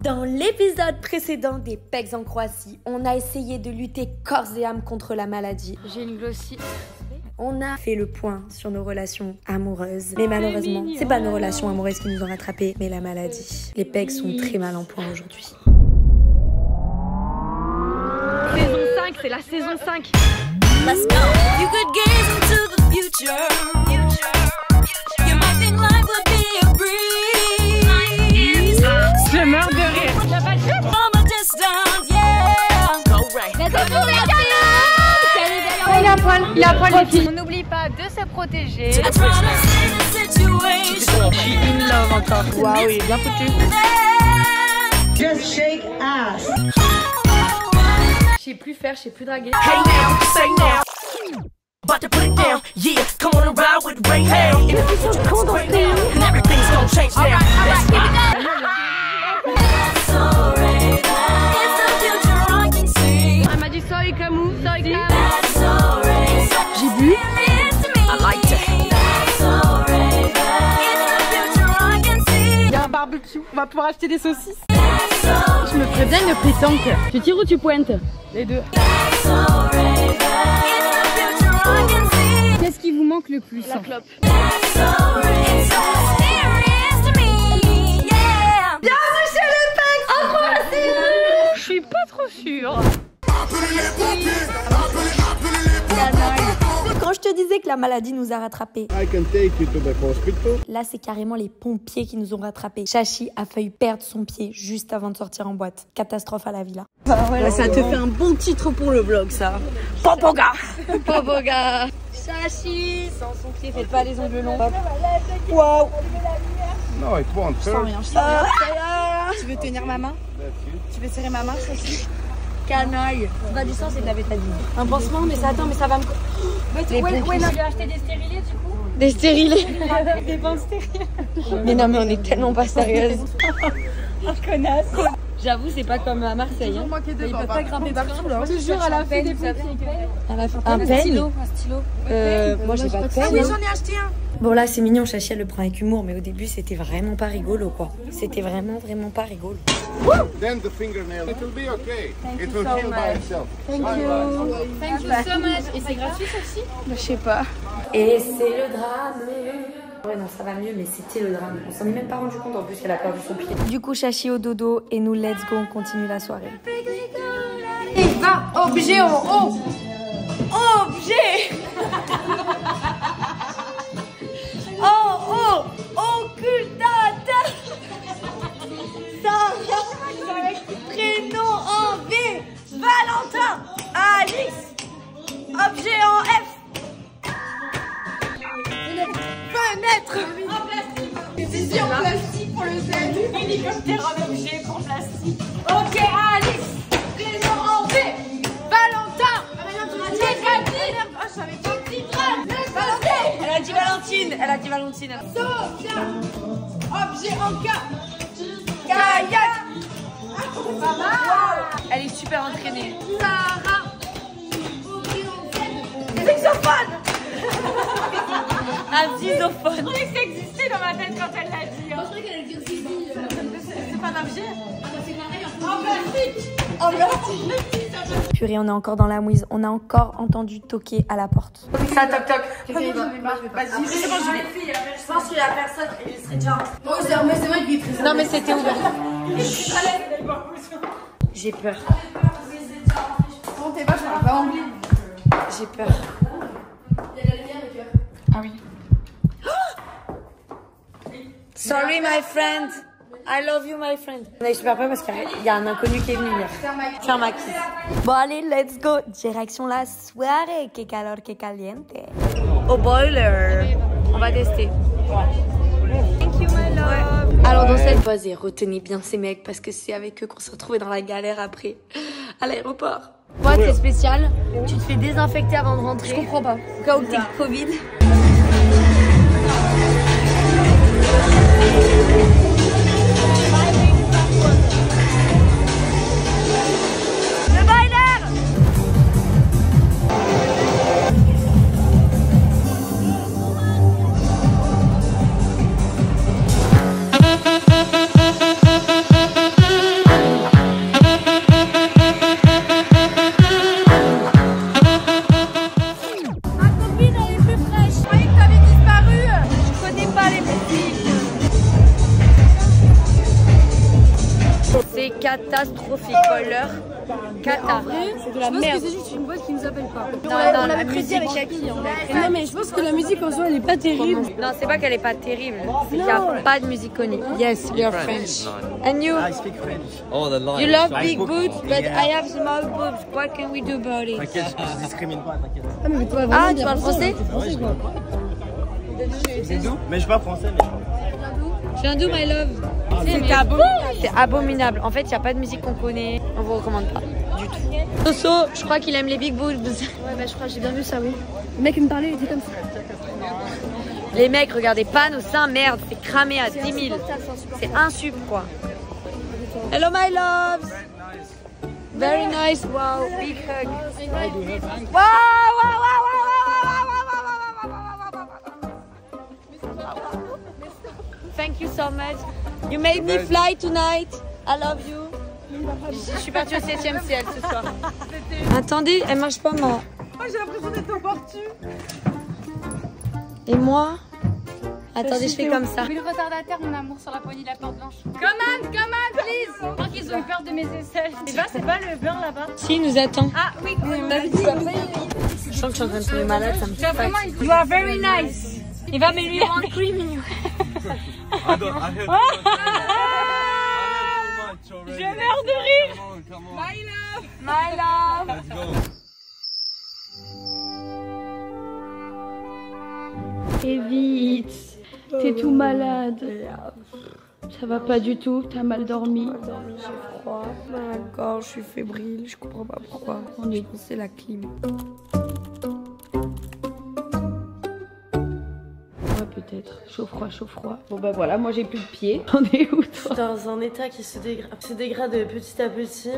Dans l'épisode précédent des Pecs en Croatie, on a essayé de lutter corps et âme contre la maladie. J'ai une glossie. On a fait le point sur nos relations amoureuses. Mais malheureusement, c'est pas nos relations amoureuses qui nous ont rattrapés, mais la maladie. Les Pecs sont très mal en point aujourd'hui. Saison 5, c'est la saison 5. Let's go. You could gaze into the future. You might think life would be a breeze. Je meurs de rire. Y'a pas de rire. From a distance, yeah. Go right. Il a poil, les filles. On n'oublie pas de se protéger. I try to save the situation. In love encore. Waouh, il est bien foutu. Just shake ass. Je sais plus faire, je sais plus draguer. Hey now, say now. About to put it down, yeah. Come on and ride with Ray Hell. And everything's gonna change now. Let's rock. That's alright. It's the future I can see. Elle m'a dit soy Camou, soy Camou. That's alright. J'ai bu. I like that. That's alright. It's the future I can see. Il y a un barbecue, on va pouvoir acheter des saucisses. That's alright. Je me ferais bien une pétanque. Tu tires ou tu pointes? Les deux. That's alright. It's the future I can see. Qu'est-ce qui vous manque le plus? La clope. That's alright. It's so mysterious to me. Yeah. Je suis pas trop sûre. Quand je te disais que la maladie nous a rattrapés, I can take you to the hospital. là c'est carrément les pompiers qui nous ont rattrapés. Chachi a failli perdre son pied juste avant de sortir en boîte. Catastrophe à la villa. Ouais, ça te fait un bon titre pour le vlog, ça. Popoga. Popoga. Chachi, sans son pied, faites pas les ongles longs. Waouh. No, it won't Sans hurt. rien, je Tu veux tenir ma main? Tu veux serrer ma main, Sophie? Canaille. C'est pas du sang, c'est de la bétadine. Un pansement, mais ça attend, mais ça va me... Tu as acheté des stérilés du coup? Des stérilés. Des bains stériles. Mais non, mais on est tellement pas sérieuses. Un connasse. J'avoue, c'est pas comme à Marseille. Hein. Ils peuvent pas grimper partout là. Je te jure, à la fin des pompiers. Un stylo. Moi, j'ai pas de peine. Oui, j'en ai acheté un. Bon là c'est mignon, Chachi elle le prend avec humour, mais au début c'était vraiment pas rigolo quoi. C'était vraiment pas rigolo. Then the fingernail. It will be okay. It will heal by itself. Thank you so much. Et c'est gratuit aussi? Je sais pas. Et c'est le drame. Ouais non ça va mieux mais c'était le drame. On s'en est même pas rendu compte en plus qu'elle a perdu son pied. Du coup Chachi au dodo et nous let's go on continue la soirée. Et va, objet en haut. Objet. Oh, occultateur. Sarah, prénom en V. Valentin, Alice. Objet en F. Fenêtre. En plastique. Ici en plastique pour le Z. Hélicoptère en objet pour plastique. Ok, Alice. Prénom en V. Valentin. Mécanique. Oh, je savais pas. Titrane. Valentin. Elle a dit Valentine. Elle a dit Valentine. Sophia. Objet en K. Kayak. Elle est super entraînée. Sarah. Zixophone. Un zixophone. Je croyais que ça existait dans ma tête quand elle l'a dit. Moi je croyais qu'elle allait dire zizi. C'est pas un objet. C'est pareil en plastique. En plastique. Purée on est encore dans la mouise, on a encore entendu toquer à la porte. Ça toc toc. Vas-y, c'est bon, j'y vais. Je pense que la personne, il serait déjà. Moi, c'est vrai qu'il est très. Non, mais c'était ouvert. J'ai peur. Bon, t'es pas, je parle pas anglais. J'ai peur. Il y a la lumière de cœur. Ah oui. Sorry, my friend. I love you, my friend. On est super peur parce qu'il y a un inconnu qui est venu hier. Faire ma kiss. Bon allez let's go, direction la soirée, que calor, que caliente. Au boiler. On va tester. Thank you, my love. Alors dans cette phase, retenez bien ces mecs parce que c'est avec eux qu'on s'est retrouvés dans la galère après à l'aéroport. Moi, c'est spécial. Tu te fais désinfecter avant de rentrer. Je comprends pas. Au cas où t'es Covid. C'est catastrophique, Pauleur. Cata. C'est de la merde. Je pense que c'est juste une boîte qui nous appelle pas. Non, la musique avec Kaki, en fait. Non, mais je pense que la musique en soi, elle est pas terrible. Non, c'est pas qu'elle est pas terrible, c'est qu'il n'y a pas de musique connue. Yes, you're French. And you? I speak French. Oh, the line. You love big boots, but I have small boobs. What can we do about it? T'inquiète, je discrimine pas, t'inquiète. Ah, mais toi, Ah, tu parles français? C'est doux? Mais je parle français, mais je parle. Je viens d'où, my love? C'est abominable. En fait, il n'y a pas de musique qu'on connaît. On vous recommande pas du tout. Soso, je crois qu'il aime les big boobs. Ouais, bah je crois, j'ai bien vu ça, oui. Le mec, il me parlait, il était comme ça. Les mecs, regardez pas nos seins, merde, c'est cramé à 10 000. C'est insup, quoi. Hello, my loves. Very nice. Wow, big hug. Wow, wow, wow, Thank you so much. You made me fly tonight. I love you. Je suis partie au 7e ciel ce soir. Attendez, elle marche pas moi. Oh, j'ai l'impression d'être au portu. Et moi? Attendez, je fais comme ça. Oui, le retardataire, mon amour, sur la poignée de la porte blanche. Come on, please. Je crois qu'ils ont eu peur de mes aisselles. C'est pas le beurre là-bas? Si, il nous attend. Ah oui, Je sens que je suis en train de tomber malade, ça me fait peur. You are very nice. Il va me lui rendre cream. Je meurs de rire. My love. My love. Let's go. Et vite. T'es tout malade. Ça va pas du tout, t'as mal dormi. J'ai froid, mal à la gorge, je suis fébrile, je comprends pas pourquoi. C'est la clim. Peut-être. Chaud froid. Bon bah voilà, moi j'ai plus de pieds. On est où toi? Dans un état qui se dégrade petit à petit.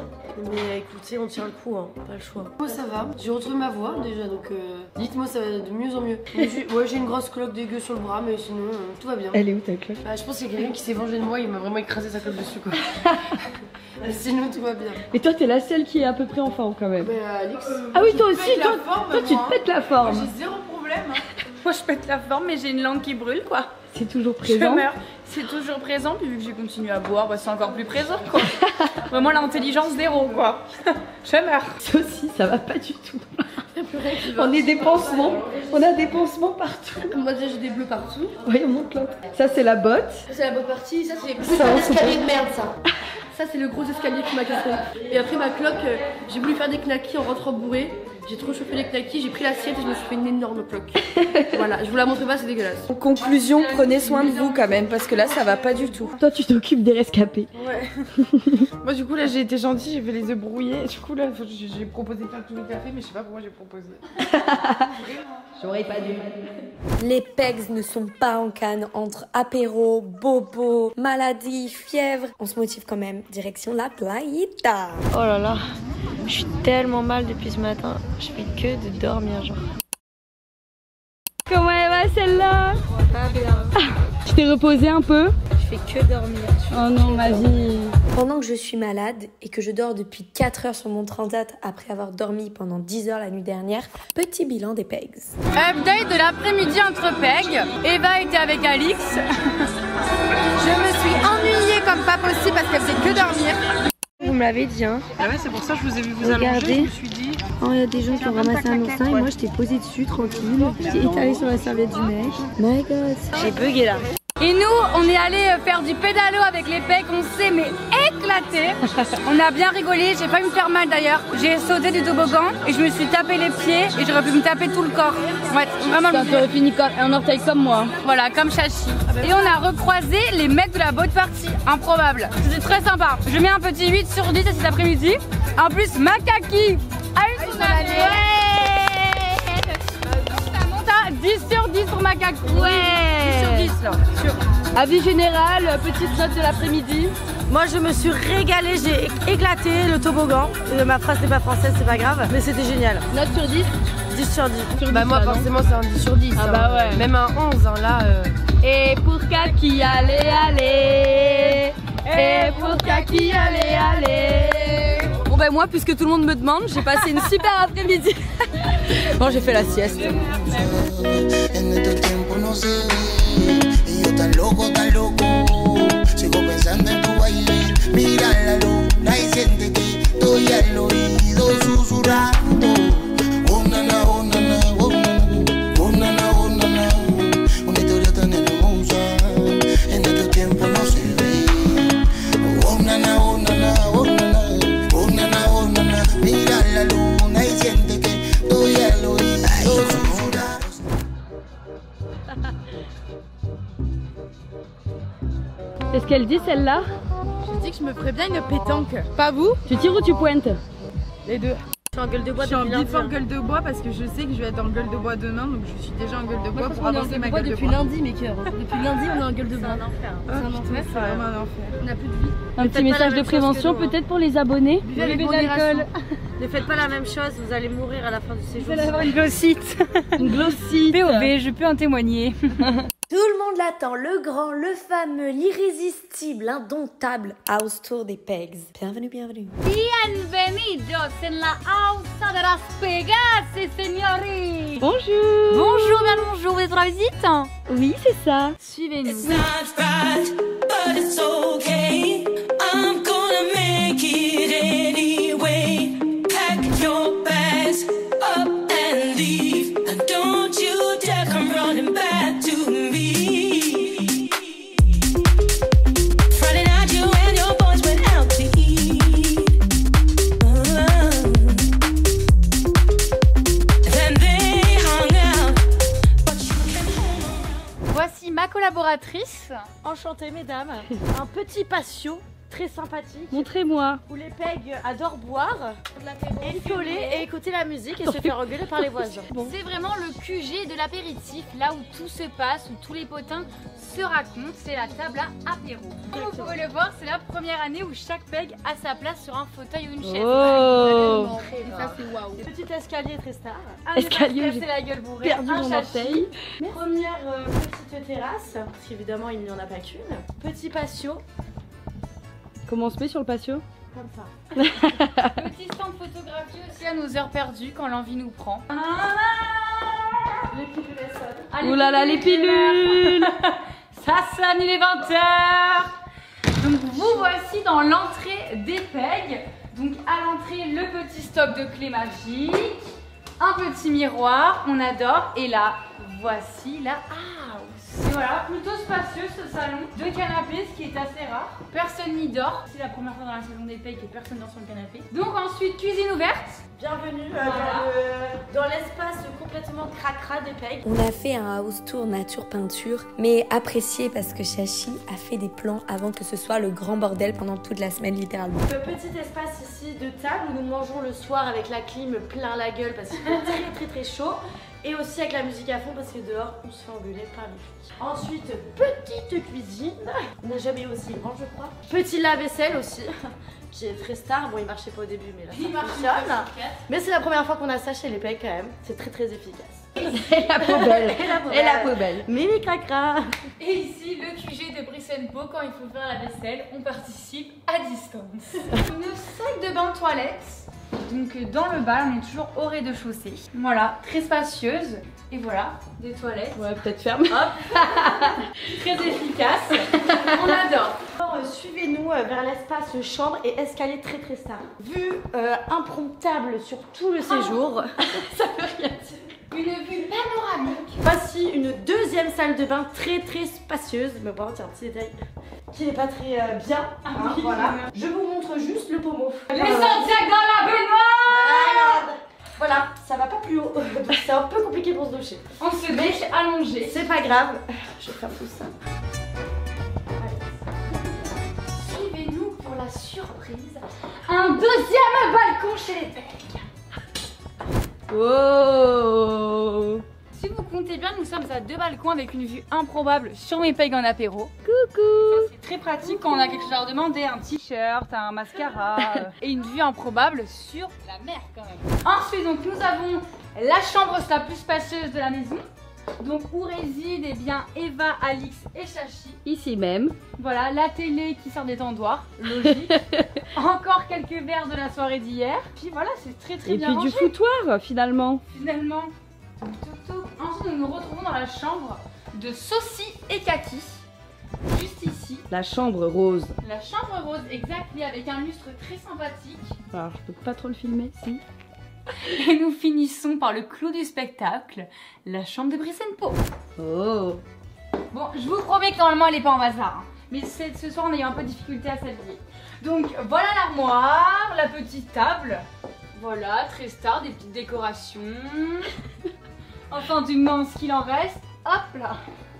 Mais écoutez, on tient le coup, hein. Pas le choix. Moi ça va, j'ai retrouvé ma voix déjà, donc dites-moi ça va de mieux en mieux. Ouais, j'ai une grosse cloque dégueu sur le bras, mais sinon tout va bien. Elle est où ta cloque? Je pense qu'il y a quelqu'un qui s'est vengé de moi, il m'a vraiment écrasé sa cloque dessus quoi. Sinon tout va bien. Et toi t'es la seule qui est à peu près en forme quand même. Alix. Ah oui toi aussi, toi tu te pètes la forme. J'ai zéro problème. Moi je pète la forme mais j'ai une langue qui brûle quoi. C'est toujours présent. Je meurs. C'est toujours présent, puis vu que j'ai continué à boire, bah, c'est encore plus présent quoi. Vraiment l'intelligence zéro quoi. Je meurs. Ça aussi, ça va pas du tout. On est des pansements. On a des pansements partout. Moi déjà j'ai des bleus partout. Oui, on monte l'autre. Ça c'est la botte. Ça c'est la botte partie, ça c'est un escalier de merde ça. Ça c'est le gros escalier qui m'a cassé. Et après ma cloque, j'ai voulu faire des knackis en rentrant bourré. J'ai trop chauffé les knackis, j'ai pris l'assiette et je me suis fait une énorme cloque. Voilà, je vous la montre pas, c'est dégueulasse. En conclusion, prenez soin de vous quand même parce que là ça va pas du tout. Toi tu t'occupes des rescapés. Ouais. Moi du coup là j'ai été gentille, j'ai fait les œufs brouillés. Du coup là j'ai proposé de faire tout le café mais je sais pas pourquoi j'ai proposé. J'aurais pas dû. Les pegs ne sont pas en canne entre apéro, bobo, maladie, fièvre. On se motive quand même, direction la playita. Oh là là, je suis tellement mal depuis ce matin, je fais que de dormir genre. Comment elle va celle-là? Pas bien. Tu t'es reposée un peu? Je fais que dormir. Oh non ma vie. Pendant que je suis malade et que je dors depuis 4 heures sur mon transat après avoir dormi pendant 10 heures la nuit dernière, petit bilan des pegs. Update de l'après-midi entre pegs. Eva était avec Alix. Je me suis ennuyée comme pas possible parce qu'elle faisait que dormir. Vous me l'avez dit hein. Ah ouais, c'est pour ça que je vous ai vu vous Regardez. allonger, je me suis dit. Oh, il y a des gens qui ont ramassé un oursin et moi je t'ai posé dessus tranquille. J'étais étalée sur la serviette du mec. My god. J'ai bugué là. Et nous, on est allé faire du pédalo avec les pecs, on s'est mais éclaté. On a bien rigolé, j'ai pas eu me faire mal d'ailleurs. J'ai sauté du toboggan et je me suis tapé les pieds et j'aurais pu me taper tout le corps. Ouais, vraiment le T'aurais fini comme un orteil comme moi. Voilà, comme Chachi. Et on a recroisé les mecs de la boat party. Improbable. C'était très sympa. Je mets un petit 8 sur 10 à cet après-midi. En plus, Makaki a eu son année. Ça monte à 10 sur 10 pour Makaki. Ouais. 10 sur 10 là. Avis général, petite note de l'après-midi. Moi je me suis régalée, j'ai éclaté le toboggan. Ma phrase n'est pas française, c'est pas grave, mais c'était génial. Note sur 10? 10 sur 10. Bah moi forcément c'est un 10 sur 10. Ah bah ouais. Même un 11 hein, là. Et pour Kaki, allez. Et pour Kaki, allez. Bon ben moi puisque tout le monde me demande, j'ai passé une super après-midi. Bon j'ai fait la sieste. Y yo tan loco, sigo pensando en tu baile. Mira la qu'elle dit celle-là? Je dis que je me ferais bien une pétanque. Pas vous? Tu tires ou tu pointes? Les deux. Je suis en gueule de bois. Je suis en before gueule de bois parce que je sais que je vais être en gueule de bois demain, donc je suis déjà en gueule de bois pour avancer ma gueule de bois. Depuis lundi, mes cœurs. Depuis lundi, on est en gueule de bois. C'est un enfer. C'est un enfer, c'est vraiment un enfer. On n'a plus de vie. Un petit message de prévention peut-être pour les abonnés. Buvez d'alcool. Ne faites pas la même chose, vous allez mourir à la fin du séjour. Vous allez avoir une glossite. Une glossite. POV, je peux en témoigner. Tout le monde l'attend, le grand, le fameux, l'irrésistible, l'indomptable house tour des Pegs. Bienvenue, bienvenue. Bienvenidos en la house de las Pegas, signori. Bonjour. Bonjour, bien bonjour, vous êtes pour la visite? Oui, c'est ça. Suivez-nous. It's not right, but it's okay. I'm gonna make it anyway. Pack your bags up and leave. And don't you dare come running back to me. Friday night you and your boys went out to eat. Then they hung out. But you came home. Voici ma collaboratrice. Enchantée, mesdames. Un petit patio très sympathique Montrez-moi. où les Pegs adorent boire, et picoler et écouter la musique et se faire engueuler par les voisins. C'est vraiment le QG de l'apéritif, là où tout se passe, où tous les potins se racontent. C'est la table à apéro. Comme vous pouvez le voir, c'est la première année où chaque Peg a sa place sur un fauteuil ou une chaise. Oh. Et ça, c'est waouh. Petit escalier très star. Escalier, C'est la gueule bourrée. perdu un mon châssis. orteil. Première petite terrasse, parce qu'évidemment il n'y en a pas qu'une. Petit patio, Comment on se met sur le patio? comme ça. Petit stand photographie aussi à nos heures perdues quand l'envie nous prend. Les pilules sonnent. Ouh là là, les pilules. Ça sonne, il est 20h. Donc vous voici dans l'entrée des Pegs. Donc à l'entrée, le petit stock de clés magiques, un petit miroir, on adore. Et là, voici la house. Et voilà, plutôt spacieux ce salon. Deux canapés, ce qui est assez rare. Personne n'y dort. C'est la première fois dans la saison des Pegs que personne dort sur le canapé. Donc ensuite, cuisine ouverte. Bienvenue Voilà. dans l'espace complètement cracra des Pegs. On a fait un house tour nature peinture, mais apprécié parce que Chachi a fait des plans avant que ce soit le grand bordel pendant toute la semaine littéralement. Le petit espace ici de table où nous mangeons le soir avec la clim plein la gueule parce qu'il fait très chaud. Et aussi avec la musique à fond parce que dehors on se fait engueuler par les filles. Ensuite, petite cuisine. On n'a jamais eu aussi grand je crois. Petit lave-vaisselle aussi. Qui est très star. Bon il marchait pas au début mais là ça fonctionne. Mais c'est la première fois qu'on a ça chez les Pegs quand même. C'est très efficace. Et la poubelle. Et la poubelle. Mimi cracra. Et ici, le QG de Brissenpo, quand il faut faire la vaisselle, on participe à distance. Une salle de bain toilette. Donc dans le bal, on est toujours au rez-de-chaussée. Voilà, très spacieuse. Et voilà, des toilettes. Ouais, peut-être ferme. Hop. Très efficace. On adore. Alors, suivez-nous vers l'espace chambre et escalier très star. Vue impromptable sur tout le séjour. Ça veut rien dire. Une vue panoramique. Voici une deuxième salle de bain très spacieuse. Mais bon, tiens, un petit détail qui n'est pas très bien. Hein, voilà. Je vous montre juste le pommeau. Les Santiago dans la baignoire. Voilà, ça va pas plus haut. Donc c'est un peu compliqué pour se doucher. On se douche allongé. C'est pas grave. Je vais faire tout ça. Suivez-nous pour la surprise. Un deuxième balcon chez les Pegs. Oh. Si vous comptez bien, nous sommes à deux balcons avec une vue improbable sur mes Pegs en apéro. Coucou. C'est très pratique quand on a quelque chose à leur demander, un t-shirt, un mascara et une vue improbable sur la mer quand même. Ensuite, donc nous avons la chambre la plus spacieuse de la maison. Donc où résident eh bien Eva, Alix et Chachi. Ici même. Voilà, la télé qui sort des tendoirs, logique. Encore quelques verres de la soirée d'hier. Puis voilà, c'est très Et bien puis rangé. du foutoir finalement. Finalement. Ensuite, nous nous retrouvons dans la chambre de Saucy et Kaki. Juste ici. La chambre rose. La chambre rose, exact, et avec un lustre très sympathique. Alors, je peux pas trop le filmer, si. Et nous finissons par le clou du spectacle, la chambre de Brissenpo. Oh. Bon, je vous promets que normalement elle n'est pas en bazar. Hein. Mais ce soir on a eu un peu de difficulté à s'habiller. Donc voilà l'armoire, la petite table. Voilà, très star, des petites décorations. Enfin du moins ce qu'il en reste. Hop là.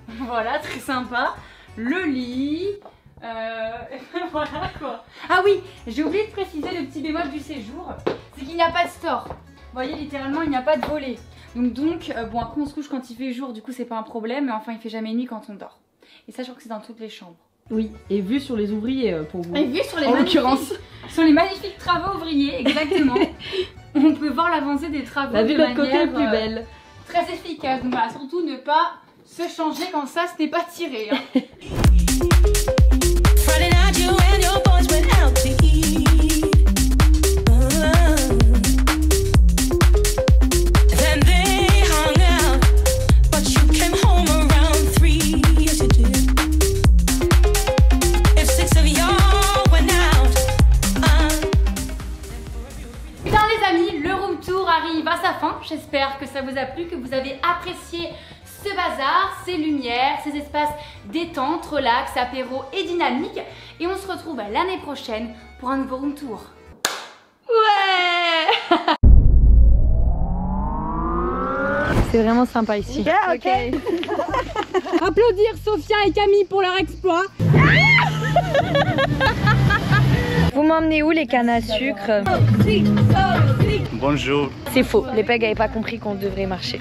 Voilà, très sympa. Le lit. Voilà quoi. Ah oui, j'ai oublié de préciser le petit bémol du séjour, c'est qu'il n'y a pas de store. Vous voyez, littéralement, il n'y a pas de volet. Donc bon, après on se couche quand il fait jour, du coup c'est pas un problème, mais enfin il fait jamais nuit quand on dort. Et ça, je crois que c'est dans toutes les chambres. Oui, et vue sur les ouvriers pour vous. Et vue sur les en l'occurrence. Sur les magnifiques travaux ouvriers, exactement. On peut voir l'avancée des travaux. La vue de l'autre côté est manière, plus belle. Très efficace. Donc voilà, surtout ne pas se changer quand ça ce n'est pas tiré. Hein. Friday night, you and your boys went out to eat. Then they hung out, but you came home around 3. Yes, you did. If 6 of y'all went out, Bien les amis, le room tour arrive à sa fin. J'espère que ça vous a plu, que vous avez apprécié ce bazar, ces lumières, ces espaces détente, relax, apéro et dynamique. Et on se retrouve l'année prochaine pour un nouveau room tour. Ouais. C'est vraiment sympa ici. Yeah, ok. Applaudir Sophia et Camille pour leur exploit. Vous m'emmenez où les cannes à sucre? Bonjour. C'est faux, les pegs n'avaient pas compris qu'on devrait marcher.